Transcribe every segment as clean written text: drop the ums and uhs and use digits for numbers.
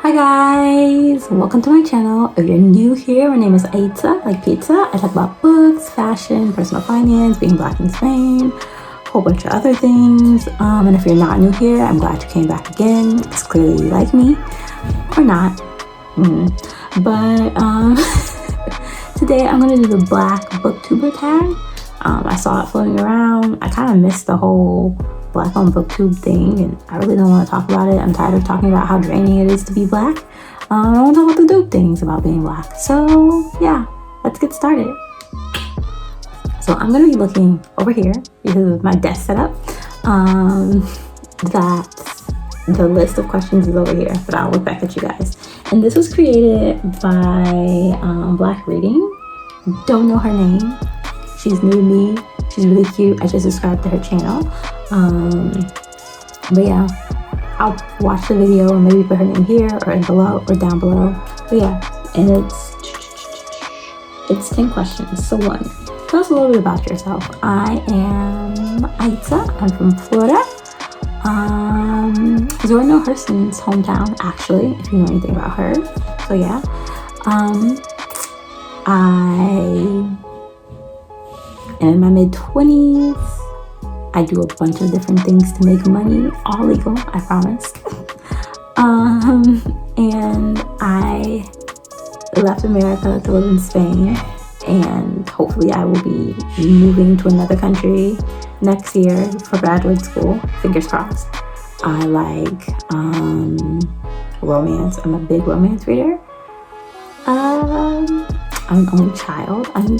Hi guys, welcome to my channel. If you're new here, my name is Aita, like pizza. I talk about books, fashion, personal finance, being black in Spain, a whole bunch of other things. And if you're not new here, I'm glad you came back again, because clearly you like me, or not. But today I'm gonna do the black booktuber tag. I saw it floating around. I kind of missed the whole black on booktube thing, and I really don't want to talk about it. I'm tired of talking about how draining it is to be black. I want to talk about the dope things about being black. So yeah, let's get started. So I'm gonna be looking over here because of my desk setup. That the list of questions is over here, but I'll look back at you guys. And this was created by Black Reading. Don't know her name. She's new to me. She's really cute. I just subscribed to her channel. But yeah, I'll watch the video and maybe put her name here or in below or down below. But yeah, and it's 10 questions. So one, tell us a little bit about yourself. I am Aita. I'm from Florida. Zora Hurston's hometown, actually, if you know anything about her. So yeah, I am in my mid-20s. I do a bunch of different things to make money, all legal, I promise. And I left America to live in Spain, and hopefully I will be moving to another country next year for graduate school, fingers crossed. I like romance. I'm a big romance reader. I'm an only child. I'm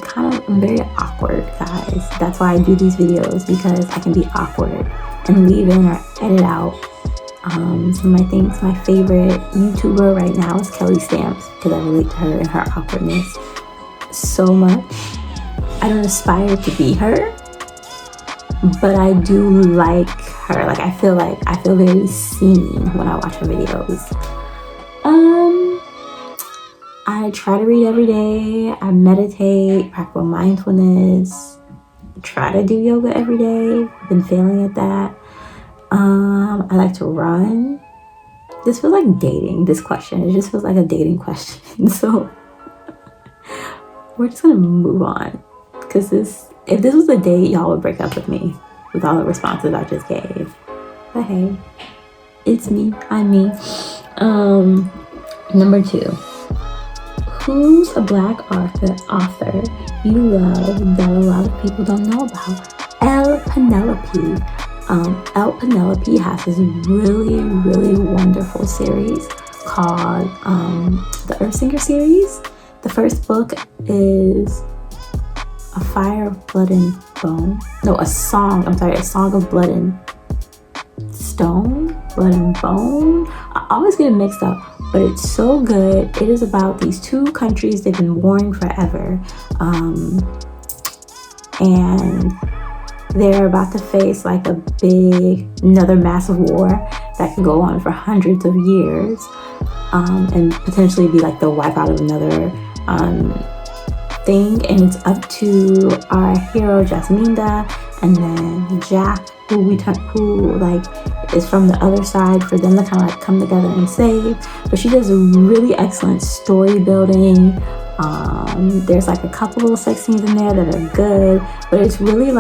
very awkward, guys. That's why I do these videos, because I can be awkward and leave in or edit out some of my things. My favorite YouTuber right now is Kelly Stamps, because I relate to her and her awkwardness so much. I don't aspire to be her, but I do like her. I feel very seen when I watch her videos. I try to read every day. I meditate, practice mindfulness, try to do yoga every day. I've been failing at that. I like to run. This feels like dating, this question. It just feels like a dating question. So we're just gonna move on, because if this was a date, y'all would break up with me with all the responses I just gave. But hey, it's me. I'm me. Number two. Who's a black author you love that a lot of people don't know about? Elle Penelope. Elle Penelope has this really wonderful series called the Earthsinger series. The first book is A Fire of Blood and Bone. No, A Song of Blood and Stone, Blood and Bone. I always get it mixed up, but it's so good. It is about these two countries. They've been warring forever, and they're about to face another massive war that could go on for hundreds of years, and potentially be like the wipeout of another thing. And it's up to our hero Jasminda and then Jack, who is from the other side, for them to come together and save. But she does a really excellent story building. There's a couple little sex scenes in there that are good, but it's really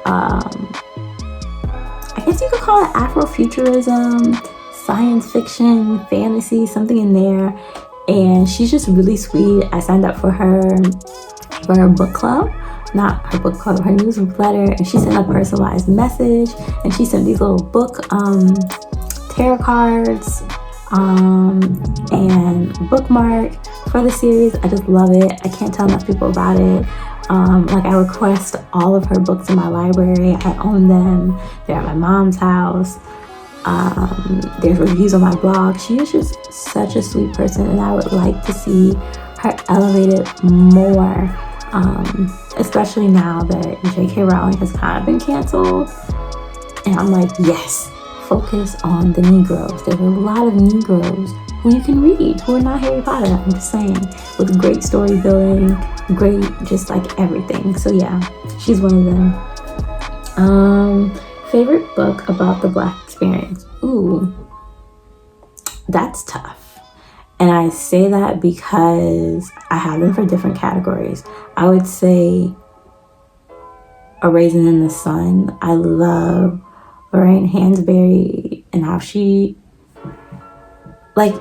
I guess you could call it Afrofuturism, science fiction, fantasy, something in there. And she's just really sweet. I signed up for her book club. Not her book club, her newsletter, and she sent a personalized message, and she sent these little book tarot cards and bookmark for the series. I just love it. I can't tell enough people about it. I request all of her books in my library. I own them. They're at my mom's house. There's reviews on my blog. She is just such a sweet person, and I would like to see her elevated more. Especially now that J.K. Rowling has kind of been canceled. And I'm like, yes, focus on the Negroes. There's a lot of Negroes who you can read who are not Harry Potter, I'm just saying, with great story building, great just everything. So yeah, she's one of them. Favorite book about the Black experience? Ooh, that's tough. And I say that because I have them for different categories. I would say A Raisin in the Sun. I love Lorraine Hansberry and how she, like,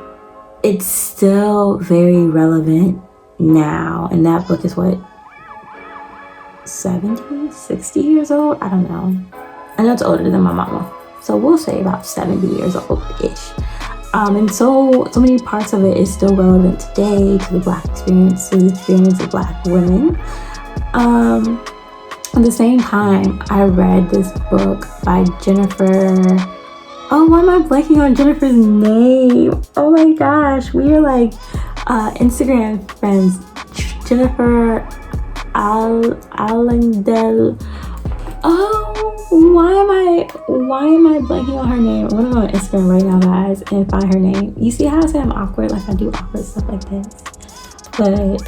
it's still very relevant now. And that book is what, 70, 60 years old? I don't know. I know it's older than my mama. So we'll say about 70 years old-ish. And so many parts of it is still relevant today to the Black experience, to the experience of Black women. At the same time, I read this book by Jennifer. Oh, why am I blanking on Jennifer's name? Oh my gosh, we are like Instagram friends. Jennifer Allendale. Oh, why am I blanking on her name? I'm gonna go on Instagram right now, guys, and find her name. You see how I say I'm awkward? Like I do awkward stuff like this. But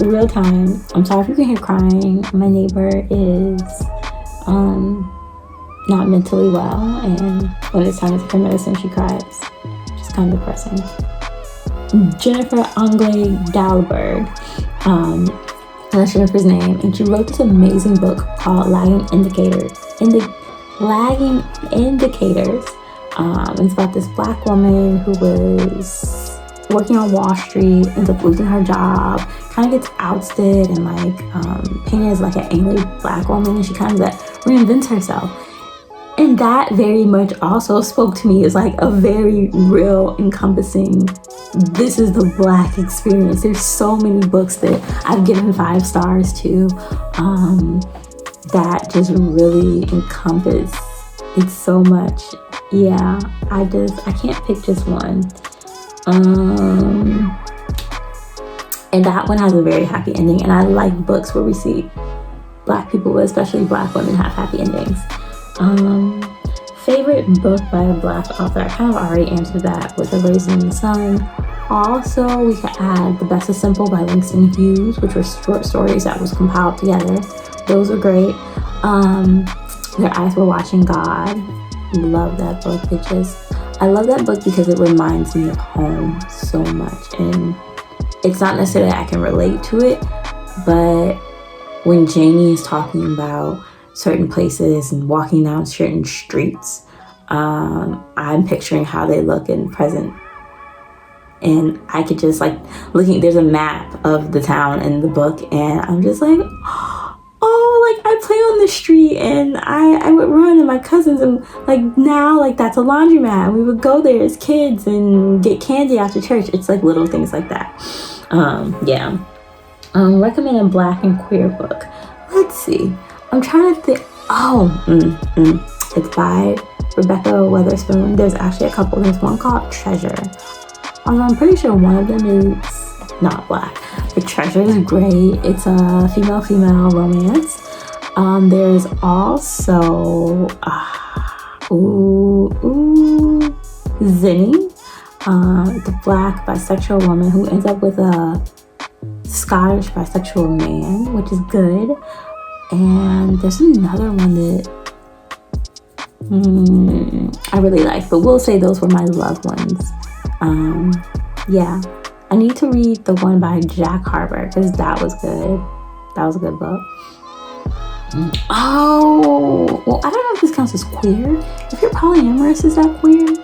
real time, I'm sorry if you can hear crying. My neighbor is not mentally well, and when it's time to take her medicine, she cries. Which is kind of depressing. Jennifer Anglais Dahlberg. That's Jennifer's name, and she wrote this amazing book called Lagging Indicators. Lagging Indicators. It's about this Black woman who was working on Wall Street, ends up losing her job, kind of gets ousted and like painted as like an angry Black woman, and she kind of like reinvents herself. And that very much also spoke to me as like a very real, encompassing, this is the Black experience. There's so many books that I've given 5 stars to that just really encompass it so much. Yeah, I can't pick just one. And that one has a very happy ending. And I like books where we see Black people, but especially Black women, have happy endings. Favorite book by a Black author, I kind of already answered that with A Raisin in the Sun. Also, we could add The Best is Simple by Langston Hughes, which were short stories that was compiled together. Those were great. Their Eyes Were Watching God. Love that book. I love that book because it reminds me of home so much. And it's not necessarily I can relate to it, but when Janie is talking about certain places and walking down certain streets, I'm picturing how they look in present. And I could just like there's a map of the town in the book, and I'm just like, oh, like I play on the street, and I would run, and my cousins, and like now like that's a laundromat, and we would go there as kids and get candy after church. It's like little things like that. Recommend a Black and queer book. Let's see. I'm trying to think. It's by Rebecca Weatherspoon. There's actually a couple. There's one called Treasure. I'm pretty sure one of them is not Black, but Treasure is great. It's a female-female romance. There's also Zinni, the Black bisexual woman who ends up with a Scottish bisexual man, which is good. And there's another one that I really like, but we'll say those were my loved ones. I need to read the one by Jack Harper because that was good. That was a good book. Oh, well, I don't know if this counts as queer. If you're polyamorous, is that queer?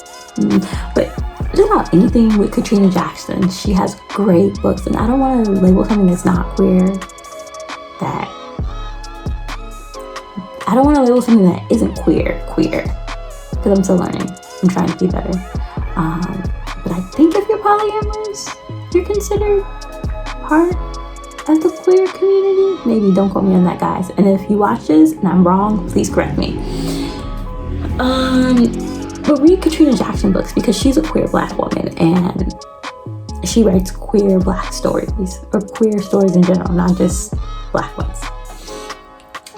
But just about anything with Katrina Jackson. She has great books, and I don't want to label something that's not queer. I don't want to label something that isn't queer, because I'm still learning. I'm trying to be better. But I think if you're polyamorous, you're considered part of the queer community. Maybe, don't quote me on that, guys. And if you watch this and I'm wrong, please correct me. But read Katrina Jackson books because she's a queer Black woman and she writes queer Black stories, or queer stories in general, not just Black ones.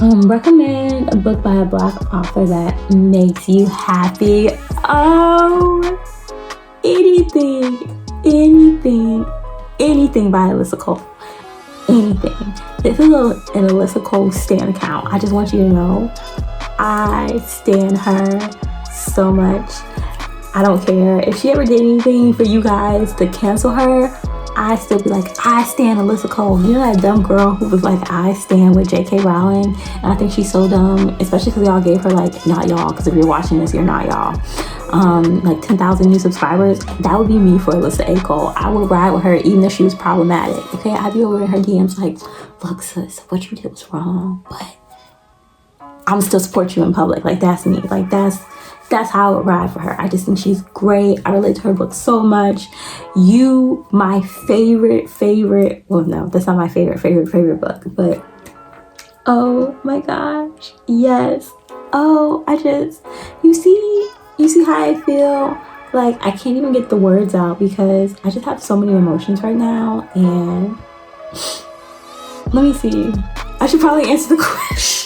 Recommend a book by a Black author that makes you happy. Oh, anything by Alyssa Cole. Anything. This is an Alyssa Cole stan account. I just want you to know I stan her so much. I don't care. If she ever did anything for you guys to cancel her, I still be like, I stand Alyssa Cole. You know that dumb girl who was like, I stand with J.K. Rowling? And I think she's so dumb, especially because y'all gave her, like, not y'all, because if you're watching this, you're not y'all, like 10,000 new subscribers. That would be me for Alyssa A. Cole. I would ride with her even if she was problematic, okay? I'd be over in her DMs like, look, sis, what you did was wrong, but I'm still support you in public. Like, that's me. Like, that's how I would ride for her. I just think she's great. I relate to her book so much. You, my favorite, well, no, that's not my favorite book, but oh my gosh, yes. Oh, you see how I feel? Like, I can't even get the words out because I just have so many emotions right now. And let me see. I should probably answer the question.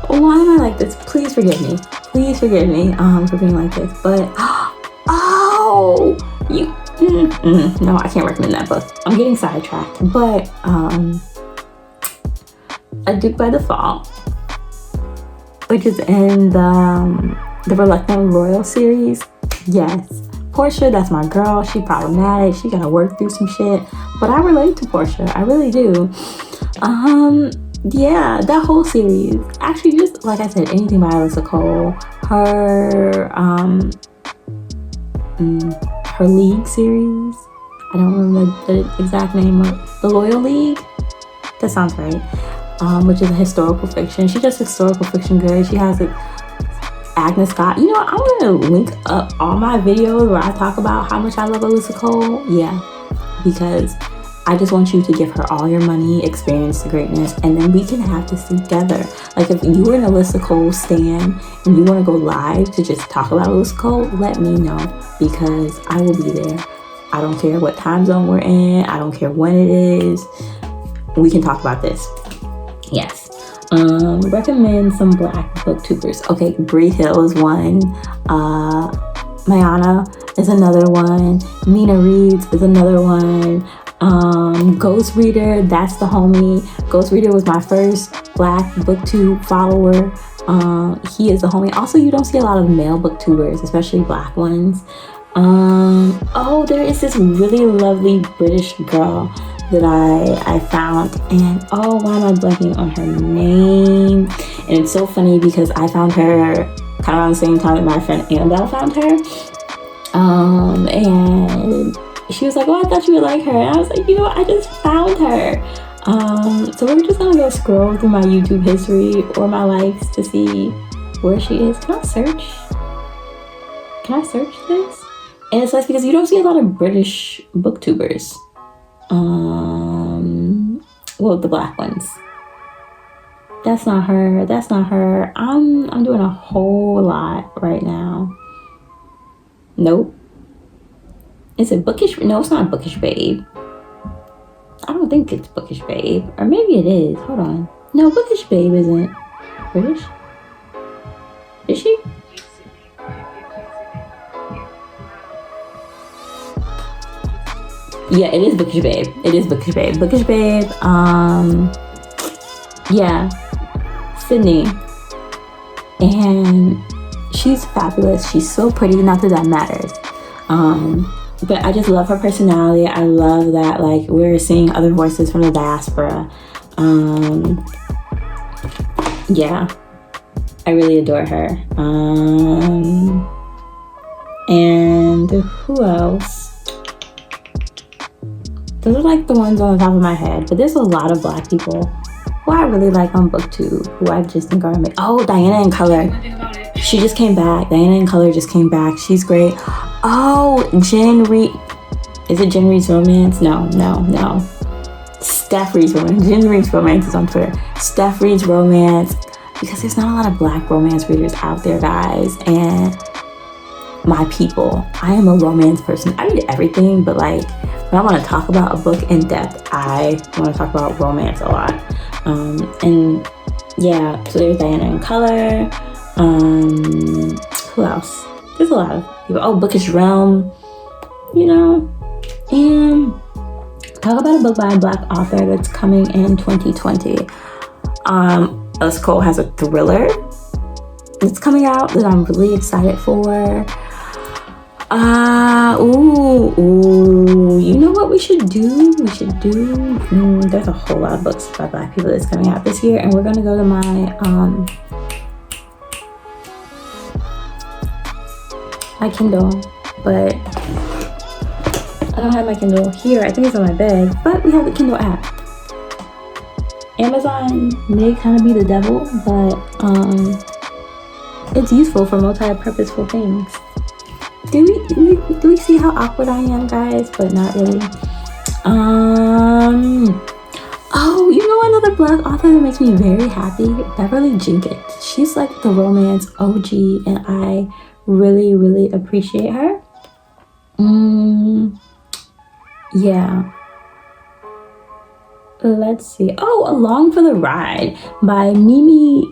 Why am I like this? Please forgive me. Please forgive me for being like this. But oh, you no, I can't recommend that book. I'm getting sidetracked. But A Duke by Default, which is in the Reluctant Royal series. Yes, Portia, that's my girl. She problematic. She gotta work through some shit. But I relate to Portia. I really do. Yeah, that whole series. Actually, just like I said, anything by Alyssa Cole. Her League series. I don't remember the exact name of the Loyal League. That sounds right. Which is a historical fiction. She does historical fiction good. She has Agnes Scott. You know what? I'm gonna link up all my videos where I talk about how much I love Alyssa Cole. Yeah, because I just want you to give her all your money, experience the greatness, and then we can have this together. Like, if you were an Alyssa Cole stan and you want to go live to just talk about Alyssa Cole, let me know, because I will be there. I don't care what time zone we're in. I don't care when it is. We can talk about this. Yes. Recommend some Black booktubers. Okay, Bree Hill is one. Mayana is another one. Mina Reeves is another one. Ghost Reader, that's the homie. Ghost Reader was my first Black booktube follower. He is the homie. Also, you don't see a lot of male booktubers, especially Black ones. Oh, there is this really lovely British girl that I found, and oh, why am I blanking on her name? And it's so funny because I found her kind of around the same time that my friend Annabelle found her. And she was like, oh, I thought you would like her. And I was like, you know what? I just found her. So we're just gonna go scroll through my YouTube history or my likes to see where she is. Can I search this? And it's nice because you don't see a lot of British booktubers. Well, the Black ones. That's not her. I'm doing a whole lot right now. Nope. Is it Bookish? No, it's not Bookish Babe. I don't think it's Bookish Babe. Or maybe it is. Hold on. No, Bookish Babe isn't British. Is she? Yeah, it is Bookish Babe. Bookish Babe. Yeah. Sydney. And she's fabulous. She's so pretty. Not that that matters. But I just love her personality. I love that, like, we're seeing other voices from the diaspora. Yeah, I really adore her. And who else? Those are like the ones on the top of my head. But there's a lot of Black people who I really like on BookTube, who I just think are amazing. Oh, Diana in Color. She just came back. Diana in Color just came back. She's great. Oh, Jen Reed. Is it Jen Reed's Romance? No. Steph Reed's Romance. Jen Reed's Romance is on Twitter. Steph Reed's Romance. Because there's not a lot of Black romance readers out there, guys. And my people, I am a romance person. I read everything, but like, when I want to talk about a book in depth, I want to talk about romance a lot. And yeah, so there's Diana in Color. Who else? There's a lot of people. Oh, Bookish Realm, you know. And talk about a book by a Black author that's coming in 2020. Alyssa Cole has a thriller that's coming out that I'm really excited for. You know what we should do? There's a whole lot of books by Black people that's coming out this year, and we're gonna go to my Kindle, but I don't have my Kindle here. I think it's on my bed, but we have the Kindle app. Amazon may kind of be the devil, but it's useful for multi-purposeful things. Do we see how awkward I am, guys? But not really. Oh, you know another Black author that makes me very happy? Beverly Jenkins. She's like the romance OG, and I really, really appreciate her. Yeah. Let's see. Oh, Along for the Ride by Mimi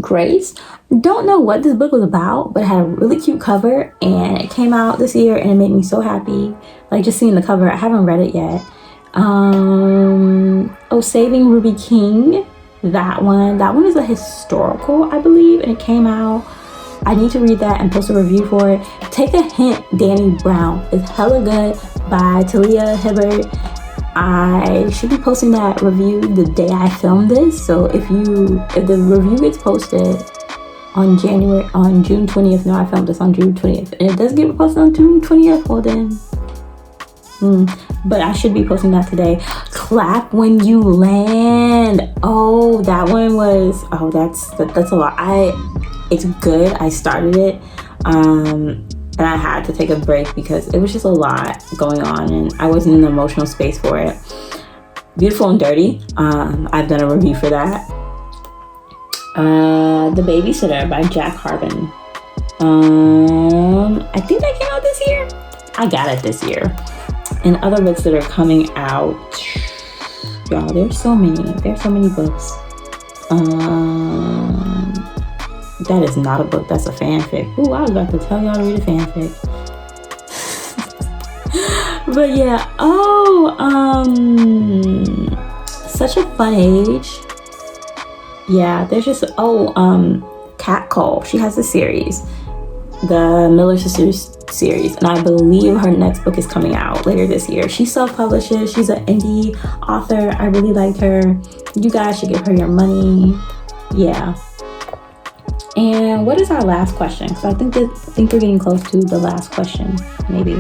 Grace. Don't know what this book was about, but it had a really cute cover, and it came out this year, and it made me so happy. Like, just seeing the cover. I haven't read it yet. Saving Ruby King. That one is a historical, I believe, and it came out. I need to read that and post a review for it. Take a Hint, Danny Brown is hella good by Talia Hibbert. I should be posting that review the day I filmed this. So if the review gets posted on June 20th, no, I filmed this on June 20th, and it does get posted on June 20th, well then, but I should be posting that today. Clap When You Land. Oh, that one was, that's a lot. It's good. I started it, and I had to take a break because it was just a lot going on, and I wasn't in the emotional space for it. Beautiful and Dirty. I've done a review for that. The Babysitter by Jack Harbin. I think that came out this year. I got it this year. And other books that are coming out. Y'all, there's so many books. That is not a book, that's a fanfic. Ooh, I was about to tell y'all to read a fanfic. But yeah, Such a Fun Age. Yeah, there's just, Kat Cole. She has a series, the Miller Sisters series, and I believe her next book is coming out later this year. She self-publishes. She's an indie author. I really liked her. You guys should give her your money. Yeah. And what is our last question? Because I think we're getting close to the last question, maybe,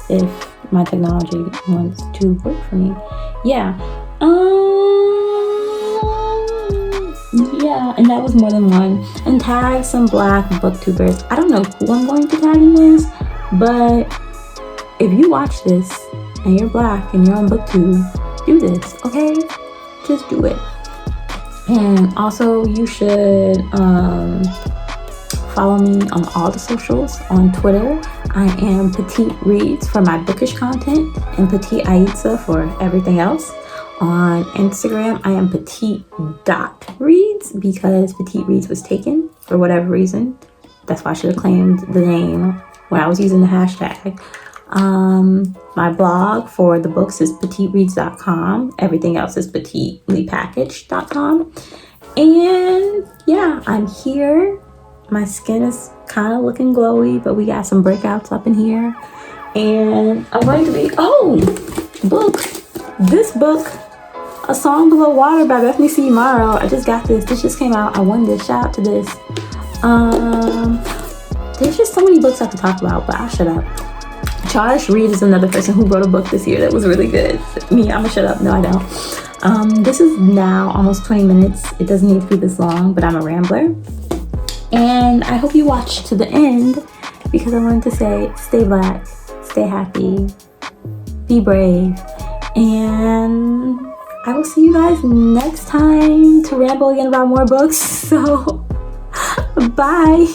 if my technology wants to work for me. Yeah. Yeah, and that was more than one. And tag some Black booktubers. I don't know who I'm going to tag in this, but if you watch this and you're Black and you're on BookTube, do this, okay? Just do it. And also, you should follow me on all the socials. On Twitter, I am Petite Reads for my bookish content, and Petite Aitza for everything else. On Instagram, I am petite.reads because Petite Reads was taken for whatever reason. That's why I should have claimed the name when I was using the hashtag. My blog for the books is petitereads.com. Everything else is petitelypackaged.com. And yeah, I'm here. My skin is kind of looking glowy, but we got some breakouts up in here. And I'm going to be, this book, A Song Below Water by Bethany C. Morrow. I just got this. This just came out. I won this. Shout out to this. There's just so many books I could talk about, but I'll shut up. Charles Reed is another person who wrote a book this year that was really good. Me, I'm gonna shut up. No, I don't. This is now almost 20 minutes. It doesn't need to be this long, but I'm a rambler. And I hope you watch to the end because I wanted to say, stay Black, stay happy, be brave, and I will see you guys next time to ramble again about more books. So, bye.